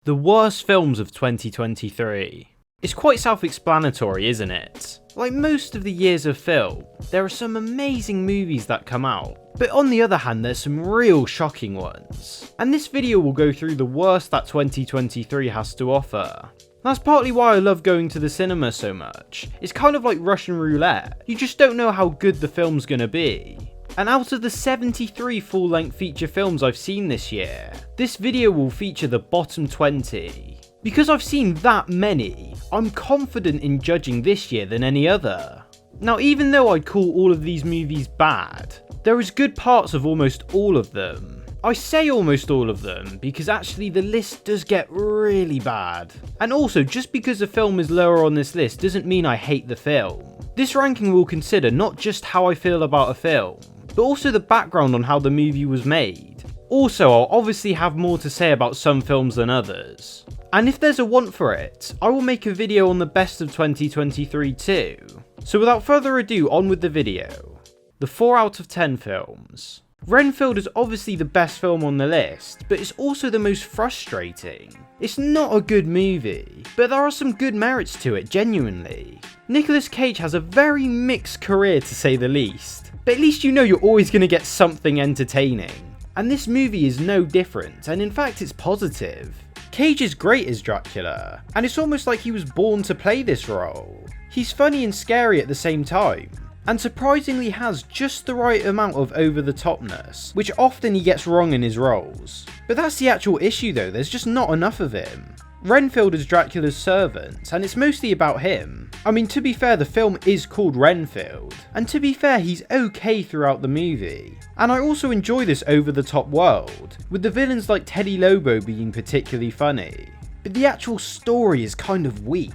The worst films of 2023. It's quite self-explanatory, isn't it? Like most of the years of film, there are some amazing movies that come out, but on the other hand there's some real shocking ones. And this video will go through the worst that 2023 has to offer. That's partly why I love going to the cinema so much. It's kind of like Russian roulette, you just don't know how good the film's gonna be. And out of the 73 full-length feature films I've seen this year, this video will feature the bottom 20. Because I've seen that many, I'm confident in judging this year than any other. Now, even though I'd call all of these movies bad, there is good parts of almost all of them. I say almost all of them because actually the list does get really bad. And also, just because a film is lower on this list doesn't mean I hate the film. This ranking will consider not just how I feel about a film, but also the background on how the movie was made. Also, I'll obviously have more to say about some films than others. And if there's a want for it, I will make a video on the best of 2023 too. So without further ado, on with the video. The 4 out of 10 films. Renfield is obviously the best film on the list, but it's also the most frustrating. It's not a good movie, but there are some good merits to it, genuinely. Nicolas Cage has a very mixed career to say the least, but at least you know you're always going to get something entertaining. And this movie is no different, and in fact it's positive. Cage is great as Dracula, and it's almost like he was born to play this role. He's funny and scary at the same time, and surprisingly has just the right amount of over-the-topness, which often he gets wrong in his roles. But that's the actual issue though, there's just not enough of him. Renfield is Dracula's servant, and it's mostly about him. I mean, to be fair, the film is called Renfield, and to be fair, he's okay throughout the movie. And I also enjoy this over-the-top world, with the villains like Teddy Lobo being particularly funny. But the actual story is kind of weak,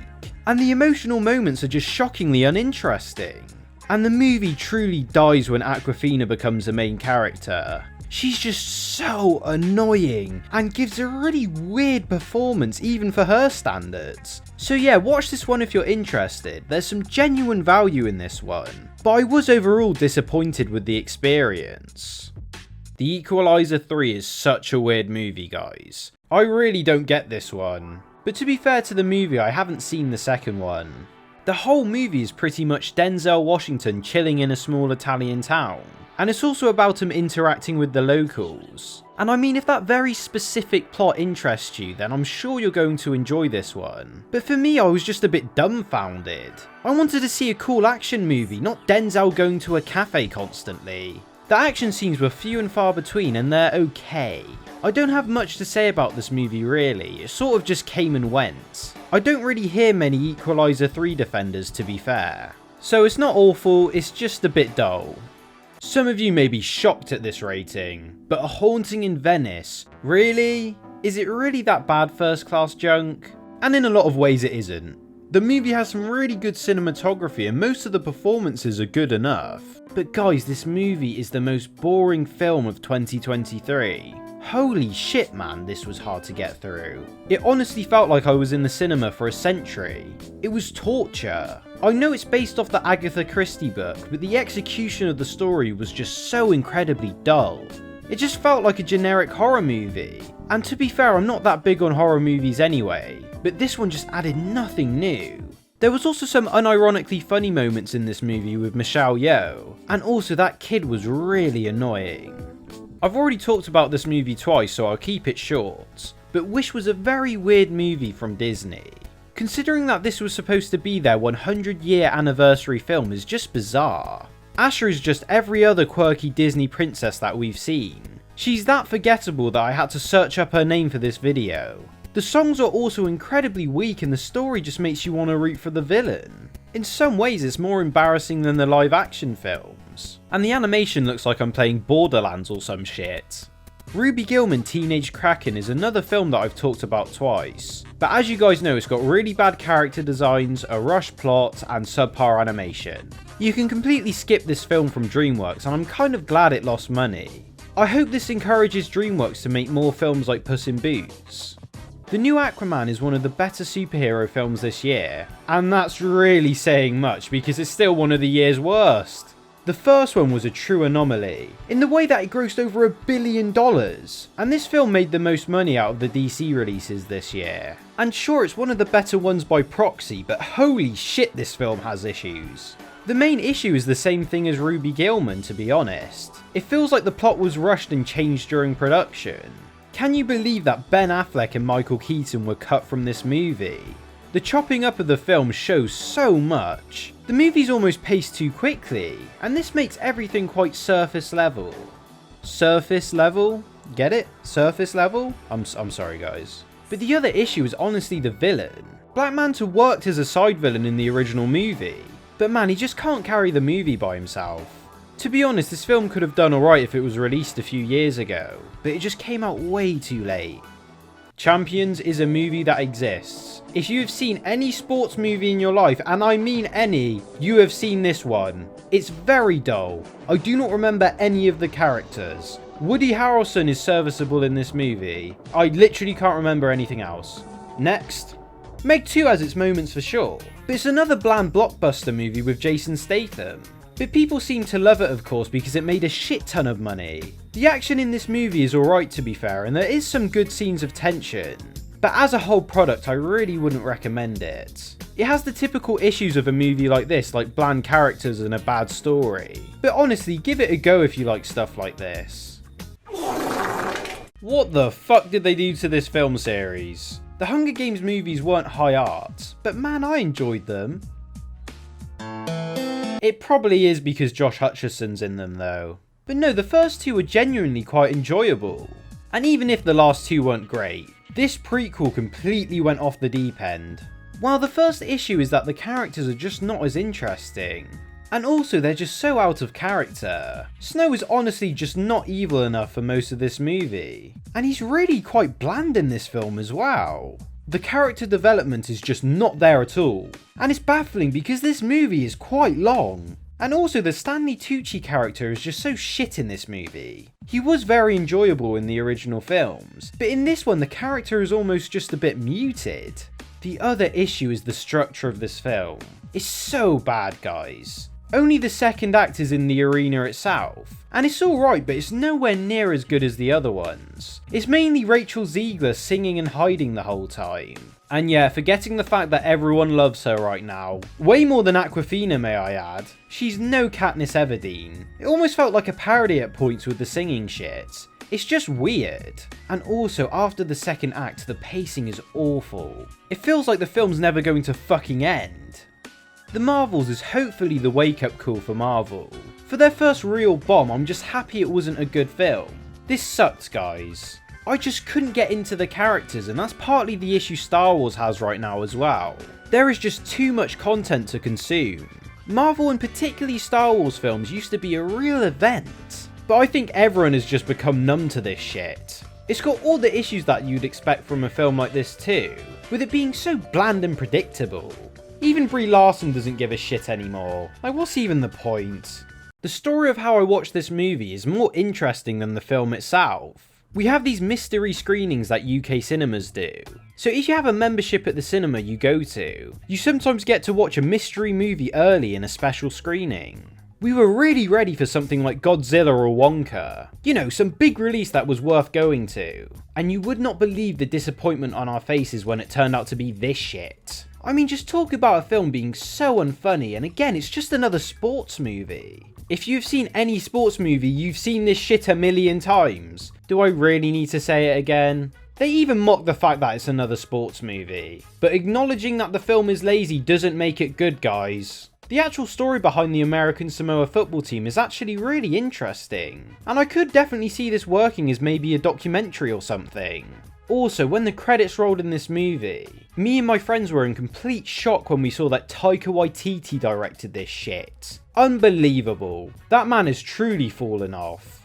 and the emotional moments are just shockingly uninteresting. And the movie truly dies when Aquafina becomes the main character. She's just so annoying and gives a really weird performance even for her standards. So yeah, watch this one if you're interested, there's some genuine value in this one, but I was overall disappointed with the experience. The Equalizer III is such a weird movie, guys. I really don't get this one, but to be fair to the movie, I haven't seen the second one. The whole movie is pretty much Denzel Washington chilling in a small Italian town, and it's also about him interacting with the locals. And I mean, if that very specific plot interests you, then I'm sure you're going to enjoy this one. But for me, I was just a bit dumbfounded. I wanted to see a cool action movie, not Denzel going to a cafe constantly. The action scenes were few and far between, and they're okay. I don't have much to say about this movie really, it sort of just came and went. I don't really hear many Equalizer 3 defenders, to be fair. So it's not awful, it's just a bit dull. Some of you may be shocked at this rating, but A Haunting in Venice, really? Is it really that bad first class junk? And in a lot of ways it isn't. The movie has some really good cinematography and most of the performances are good enough. But guys, this movie is the most boring film of 2023. Holy shit man, this was hard to get through. It honestly felt like I was in the cinema for a century. It was torture. I know it's based off the Agatha Christie book, but the execution of the story was just so incredibly dull. It just felt like a generic horror movie. And to be fair, I'm not that big on horror movies anyway, but this one just added nothing new. There was also some unironically funny moments in this movie with Michelle Yeoh, and also that kid was really annoying. I've already talked about this movie twice, so I'll keep it short, but Wish was a very weird movie from Disney. Considering that this was supposed to be their 100-year anniversary film is just bizarre. Asha is just every other quirky Disney princess that we've seen. She's that forgettable that I had to search up her name for this video. The songs are also incredibly weak and the story just makes you want to root for the villain. In some ways it's more embarrassing than the live action films. And the animation looks like I'm playing Borderlands or some shit. Ruby Gillman Teenage Kraken is another film that I've talked about twice, but as you guys know it's got really bad character designs, a rushed plot and subpar animation. You can completely skip this film from DreamWorks and I'm kind of glad it lost money. I hope this encourages DreamWorks to make more films like Puss in Boots. The new Aquaman is one of the better superhero films this year, and that's really saying much because it's still one of the year's worst. The first one was a true anomaly, in the way that it grossed over $1 billion, and this film made the most money out of the DC releases this year. And sure, it's one of the better ones by proxy, but holy shit, this film has issues. The main issue is the same thing as Ruby Gilman, to be honest. It feels like the plot was rushed and changed during production. Can you believe that Ben Affleck and Michael Keaton were cut from this movie? The chopping up of the film shows so much. The movie's almost paced too quickly, and this makes everything quite surface level. Surface level? Get it? Surface level? I'm sorry guys. But the other issue is honestly the villain. Black Manta worked as a side villain in the original movie, but man, he just can't carry the movie by himself. To be honest, this film could have done alright if it was released a few years ago, but it just came out way too late. Champions is a movie that exists. If you have seen any sports movie in your life, and I mean any, you have seen this one. It's very dull. I do not remember any of the characters. Woody Harrelson is serviceable in this movie. I literally can't remember anything else. Next. Meg 2 has its moments for sure, but it's another bland blockbuster movie with Jason Statham. But people seem to love it, of course, because it made a shit ton of money. The action in this movie is alright, to be fair, and there is some good scenes of tension. But as a whole product, I really wouldn't recommend it. It has the typical issues of a movie like this, like bland characters and a bad story. But honestly, give it a go if you like stuff like this. What the fuck did they do to this film series? The Hunger Games movies weren't high art, but man, I enjoyed them. It probably is because Josh Hutcherson's in them though. But no, the first two were genuinely quite enjoyable. And even if the last two weren't great, this prequel completely went off the deep end. While the first issue is that the characters are just not as interesting. And also they're just so out of character. Snow is honestly just not evil enough for most of this movie. And he's really quite bland in this film as well. The character development is just not there at all. And it's baffling because this movie is quite long. And also the Stanley Tucci character is just so shit in this movie. He was very enjoyable in the original films, but in this one the character is almost just a bit muted. The other issue is the structure of this film. It's so bad, guys. Only the second act is in the arena itself, and it's alright, but it's nowhere near as good as the other ones. It's mainly Rachel Ziegler singing and hiding the whole time. And yeah, forgetting the fact that everyone loves her right now. Way more than Awkwafina, may I add. She's no Katniss Everdeen. It almost felt like a parody at points with the singing shit. It's just weird. And also, after the second act, the pacing is awful. It feels like the film's never going to fucking end. The Marvels is hopefully the wake-up call for Marvel. For their first real bomb, I'm just happy it wasn't a good film. This sucked, guys. I just couldn't get into the characters, and that's partly the issue Star Wars has right now as well. There is just too much content to consume. Marvel and particularly Star Wars films used to be a real event, but I think everyone has just become numb to this shit. It's got all the issues that you'd expect from a film like this too, with it being so bland and predictable. Even Brie Larson doesn't give a shit anymore. Like, what's even the point? The story of how I watched this movie is more interesting than the film itself. We have these mystery screenings that UK cinemas do. So if you have a membership at the cinema you go to, you sometimes get to watch a mystery movie early in a special screening. We were really ready for something like Godzilla or Wonka. You know, some big release that was worth going to. And you would not believe the disappointment on our faces when it turned out to be this shit. I mean, just talk about a film being so unfunny, and again, it's just another sports movie. If you've seen any sports movie, you've seen this shit a million times. Do I really need to say it again? They even mock the fact that it's another sports movie. But acknowledging that the film is lazy doesn't make it good, guys. The actual story behind the American Samoa football team is actually really interesting. And I could definitely see this working as maybe a documentary or something. Also, when the credits rolled in this movie, me and my friends were in complete shock when we saw that Taika Waititi directed this shit. Unbelievable. That man has truly fallen off.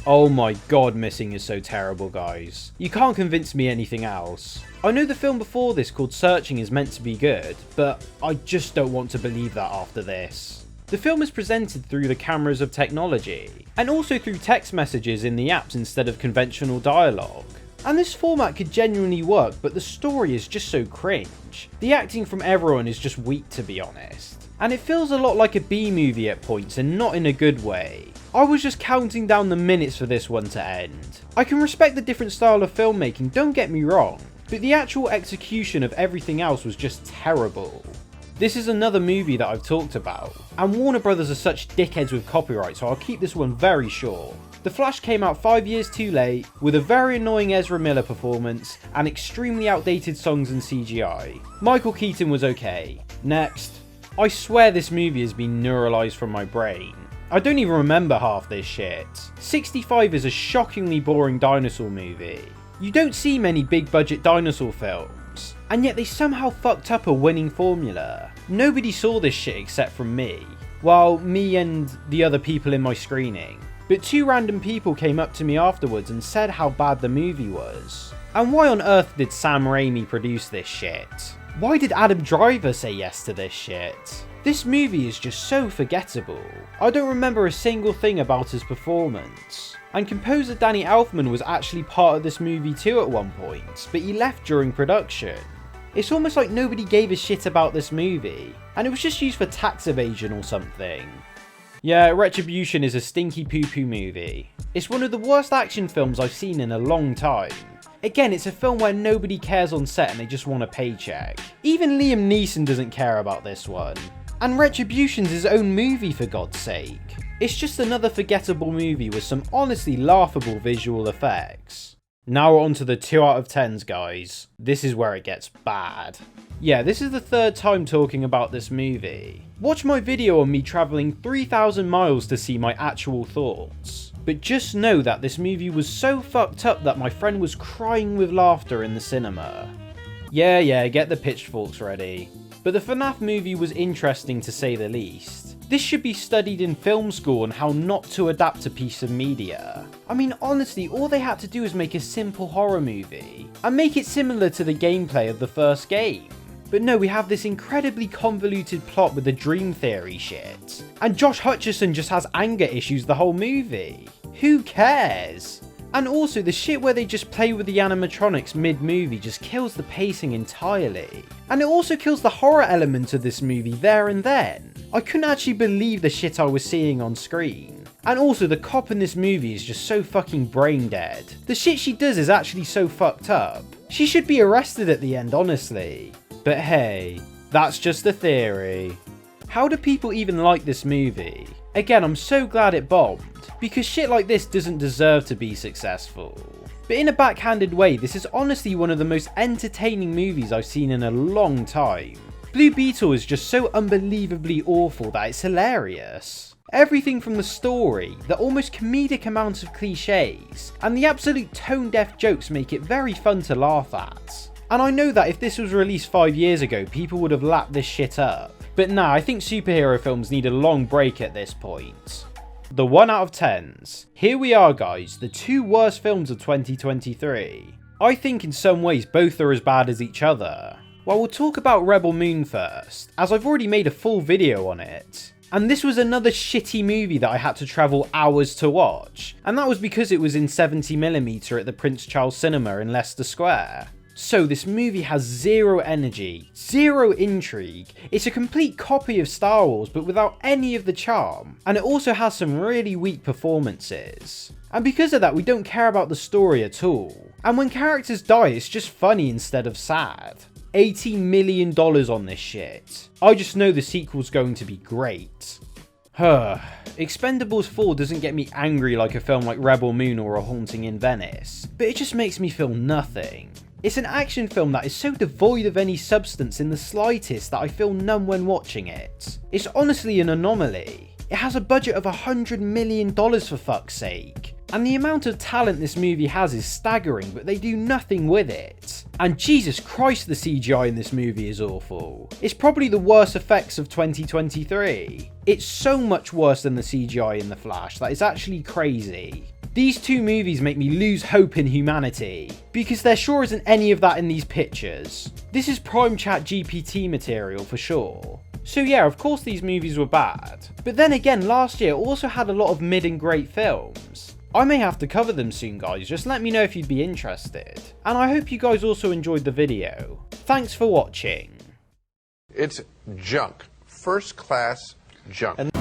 Oh my god, Missing is so terrible, guys. You can't convince me anything else. I know the film before this called Searching is meant to be good, but I just don't want to believe that after this. The film is presented through the cameras of technology, and also through text messages in the apps instead of conventional dialogue. And this format could genuinely work, but the story is just so cringe. The acting from everyone is just weak, to be honest. and it feels a lot like a B movie at points and not in a good way. I was just counting down the minutes for this one to end. I can respect the different style of filmmaking, don't get me wrong, but the actual execution of everything else was just terrible. This is another movie that I've talked about, and Warner Brothers are such dickheads with copyright, so I'll keep this one very short. The Flash came out 5 years too late, with a very annoying Ezra Miller performance, and extremely outdated songs and CGI. Michael Keaton was okay. Next. I swear this movie has been neuralized from my brain. I don't even remember half this shit. 65 is a shockingly boring dinosaur movie. You don't see many big budget dinosaur films, and yet they somehow fucked up a winning formula. Nobody saw this shit except from me. Well, me and the other people in my screening. But 2 random people came up to me afterwards and said how bad the movie was. And why on earth did Sam Raimi produce this shit? Why did Adam Driver say yes to this shit? This movie is just so forgettable. I don't remember a single thing about his performance. And composer Danny Elfman was actually part of this movie too at one point, but he left during production. It's almost like nobody gave a shit about this movie, and it was just used for tax evasion or something. Yeah, Retribution is a stinky poo-poo movie. It's one of the worst action films I've seen in a long time. Again, it's a film where nobody cares on set and they just want a paycheck. Even Liam Neeson doesn't care about this one. And Retribution's his own movie, for God's sake. It's just another forgettable movie with some honestly laughable visual effects. Now we're on to the 2 out of 10s, guys. This is where it gets bad. Yeah, this is the 3rd time talking about this movie. Watch my video on me travelling 3,000 miles to see my actual thoughts. But just know that this movie was so fucked up that my friend was crying with laughter in the cinema. Yeah, get the pitchforks ready. But the FNAF movie was interesting to say the least. This should be studied in film school on how not to adapt a piece of media. I mean, honestly, all they had to do was make a simple horror movie, and make it similar to the gameplay of the first game. But no, we have this incredibly convoluted plot with the dream theory shit. And Josh Hutcherson just has anger issues the whole movie. Who cares? And also, the shit where they just play with the animatronics mid-movie just kills the pacing entirely. And it also kills the horror element of this movie there and then. I couldn't actually believe the shit I was seeing on screen. And also, the cop in this movie is just so fucking brain dead. The shit she does is actually so fucked up. She should be arrested at the end, honestly. But hey, that's just a theory. How do people even like this movie? Again, I'm so glad it bombed, because shit like this doesn't deserve to be successful. But in a backhanded way, this is honestly one of the most entertaining movies I've seen in a long time. Blue Beetle is just so unbelievably awful that it's hilarious. Everything from the story, the almost comedic amount of cliches, and the absolute tone-deaf jokes make it very fun to laugh at. And I know that if this was released 5 years ago, people would have lapped this shit up. But nah, I think superhero films need a long break at this point. The 1 out of 10s. Here we are, guys, the 2 worst films of 2023. I think in some ways both are as bad as each other. Well, we'll talk about Rebel Moon first, as I've already made a full video on it. And this was another shitty movie that I had to travel hours to watch, and that was because it was in 70mm at the Prince Charles Cinema in Leicester Square. So this movie has zero energy, zero intrigue, it's a complete copy of Star Wars but without any of the charm, and it also has some really weak performances. And because of that, we don't care about the story at all, and when characters die it's just funny instead of sad. $80 million on this shit. I just know the sequel's going to be great. Expendables 4 doesn't get me angry like a film like Rebel Moon or A Haunting in Venice, but it just makes me feel nothing. It's an action film that is so devoid of any substance in the slightest that I feel numb when watching it. It's honestly an anomaly. It has a budget of $100 million for fuck's sake. And the amount of talent this movie has is staggering, but they do nothing with it. And Jesus Christ, the CGI in this movie is awful. It's probably the worst effects of 2023. It's so much worse than the CGI in The Flash that it's actually crazy. These 2 movies make me lose hope in humanity, because there sure isn't any of that in these pictures. This is prime ChatGPT material for sure. So yeah, of course these movies were bad. But then again, last year also had a lot of mid and great films. I may have to cover them soon, guys, just let me know if you'd be interested. And I hope you guys also enjoyed the video. Thanks for watching. It's junk. first-class junk.